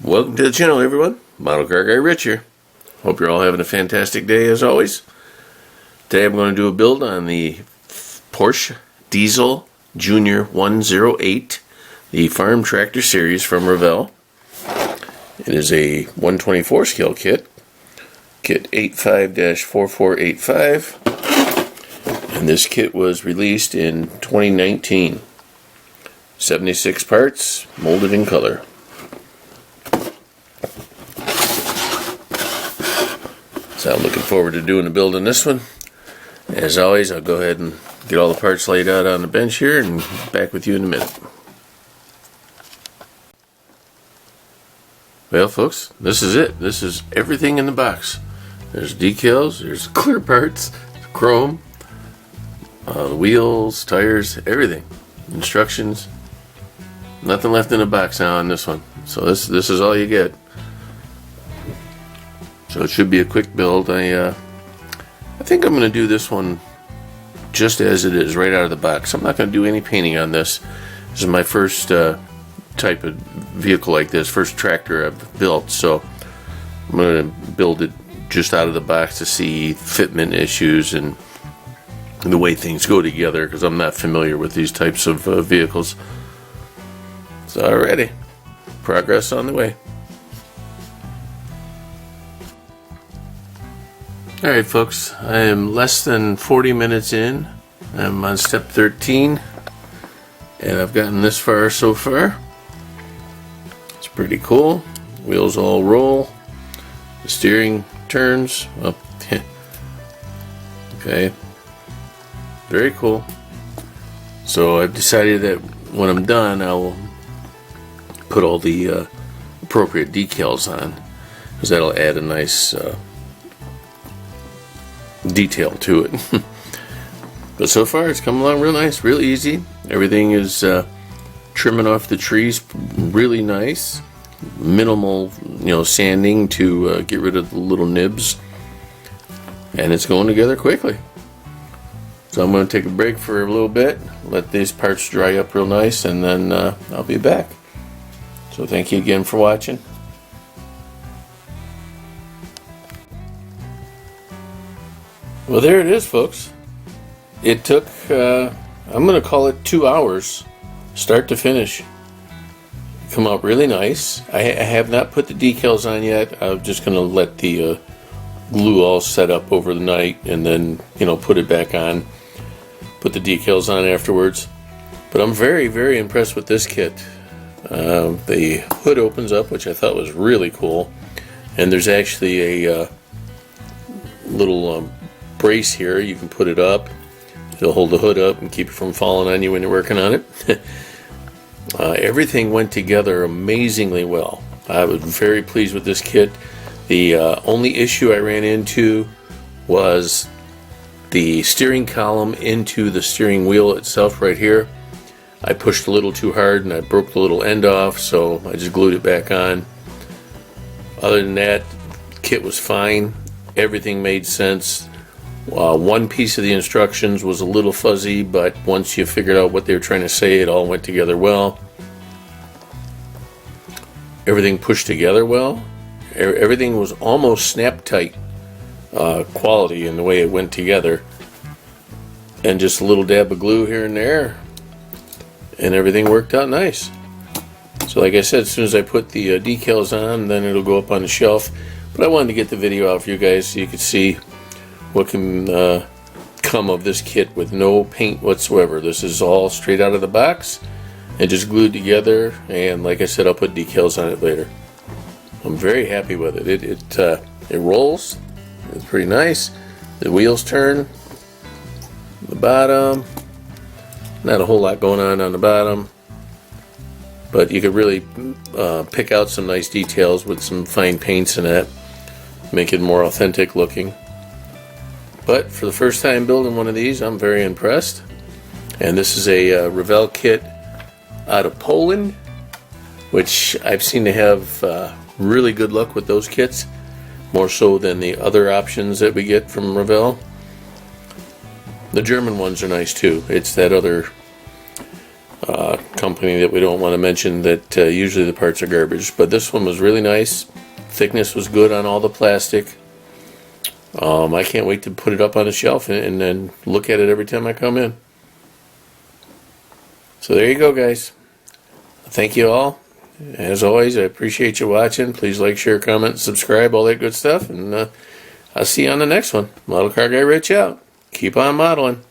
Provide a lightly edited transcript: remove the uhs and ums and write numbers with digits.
Welcome to the channel, everyone. Model Car Guy Rich here. Hope you're all having a fantastic day as always. Today I'm going to do a build on the Porsche Diesel Junior 108, the Farm Tractor Series from Revell. It is a 124 scale kit, kit 85-4485, and this kit was released in 2019. 76 parts, molded in color. So I'm looking forward to doing the build on this one. As always, I'll go ahead and get all the parts laid out on the bench here and back with you in a minute. Well, folks, this is it. This is everything in the box. There's decals, there's clear parts, chrome, the wheels, tires, everything. Instructions. Nothing left in the box now on this one. So this is all you get. So it should be a quick build. I think I'm going to do this one just as it is, right out of the box. I'm not going to do any painting on this. This is my first type of vehicle like this, first tractor I've built. So I'm going to build it just out of the box to see fitment issues and the way things go together, because I'm not familiar with these types of vehicles. So already, progress on the way. Alright folks, I am less than 40 minutes in. I'm on step 13 and I've gotten this far so far. It's pretty cool. Wheels all roll. The steering turns. Well, okay. Very cool. So I've decided that when I'm done I'll put all the appropriate decals on, because that'll add a nice detail to it. But so far it's come along real nice, real easy. Everything is trimming off the trees really nice. Minimal, sanding to get rid of the little nibs, and it's going together quickly. So I'm going to take a break for a little bit, let these parts dry up real nice, and then I'll be back. So thank you again for watching. Well, there it is, folks. It took, I'm going to call it 2 hours, start to finish. Come out really nice. I have not put the decals on yet. I'm just going to let the glue all set up over the night and then, put it back on. Put the decals on afterwards. But I'm very, very impressed with this kit. The hood opens up, which I thought was really cool. And there's actually a little brace here. You can put it up. It'll hold the hood up and keep it from falling on you when you're working on it. Everything went together amazingly well. I was very pleased with this kit. The only issue I ran into was the steering column into the steering wheel itself right here. I pushed a little too hard and I broke the little end off, so I just glued it back on. Other than that, the kit was fine. Everything made sense. One piece of the instructions was a little fuzzy, but once you figured out what they were trying to say, it all went together well. Everything pushed together well. Everything was almost snap tight quality in the way it went together. And just a little dab of glue here and there, and everything worked out nice. So like I said, as soon as I put the decals on, then it'll go up on the shelf. But I wanted to get the video out for you guys so you could see what can come of this kit with no paint whatsoever. This is all straight out of the box and just glued together, and like I said, I'll put decals on it later. I'm very happy with it. It rolls. It's pretty nice. The wheels turn. The bottom, not a whole lot going on the bottom, but you could really pick out some nice details with some fine paints in it, make it more authentic looking. But for the first time building one of these, I'm very impressed. And this is a Revell kit out of Poland, which I've seen to have really good luck with those kits, more so than the other options that we get from Revell. The German ones are nice too. It's that other company that we don't want to mention that usually the parts are garbage. But this one was really nice. Thickness was good on all the plastic. I can't wait to put it up on a shelf and then look at it every time I come in. So there you go, guys. Thank you all. As always, I appreciate you watching. Please like, share, comment, subscribe, all that good stuff. And I'll see you on the next one. Model Car Guy Rich out. Keep on modeling.